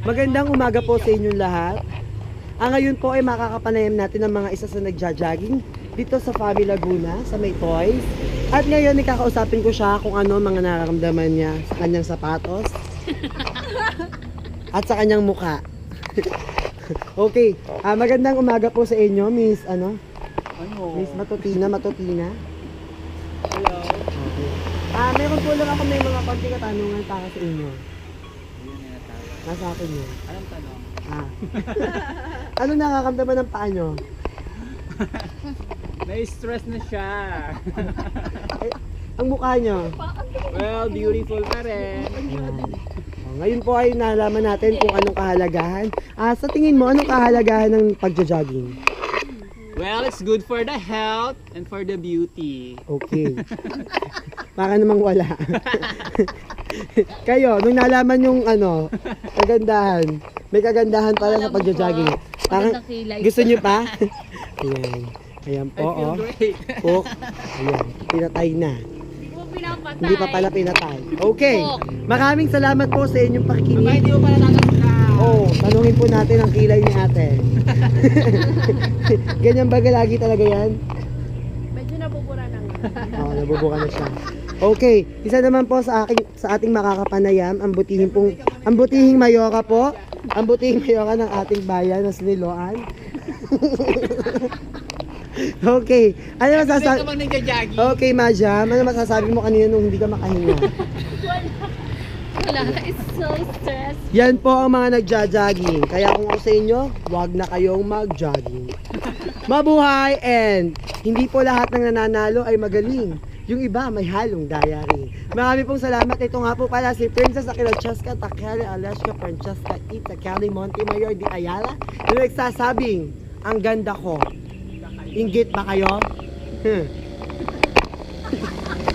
Magandang umaga po sa inyong lahat. Ngayon po ay makakapanayam natin ng mga isa sa nagja-jogging dito sa Fabi Laguna, sa May Toys. At ngayon ikakausapin ko siya kung ano mga nararamdaman niya sa kanyang sapatos at sa kanyang mukha. Okay, magandang umaga po sa inyo, Miss Miss Matutina. Hello. Okay. Meron po lang ako may mga konting katanungan para sa inyo. Nasa akin yun. Anong tanong? Ano nakakamdaman ng paa nyo? Na-stress na siya. Ang mukha nyo? Well, beautiful pa rin. Ngayon po ay nalaman natin kung anong kahalagahan. Sa tingin mo, anong kahalagahan ng pagja-jogging? Well, it's good for the health and for the beauty. Okay. Para namang wala. Kayo, nung nalaman yung kagandahan, may kagandahan pala sa pagja-jogging. Parang, gusto nyo pa? Ayan. Ayan I po, feel great. Cook. Ayan, pinatay na. Hindi pa pala pinatay. Okay. Maraming salamat po sa inyong Aba, pakikinig. hindi mo pala nakasaka. Tanungin po natin ang kilay ni ate. Ganyan ba lagi talaga yan? Medyo nabubura na nga. Oo, nabubuka na siya. Okay, isa naman po sa ating makakapanayam, ang butihing mayora po. Ang butihing mayora ng ating bayan na siniloan. Okay, ano masasabi? Ka bang nagja-jogging? Okay, Majam, ano masasabi mo kanina nung hindi ka makahinga? Wala. It's so stressed. Yan po ang mga nagja-jogging. Kaya kung ako sa inyo, huwag na kayong mag-jogging. Mabuhay and hindi po lahat ng nananalo ay magaling. Yung iba may halong daya rin. Marami pong salamat. Ito nga po pala si Princess Aquila Cheska Takeli Alaska Francesca Ita Cali Montemayor de Ayala na nagsasabing, ang ganda ko. Inggit ba kayo?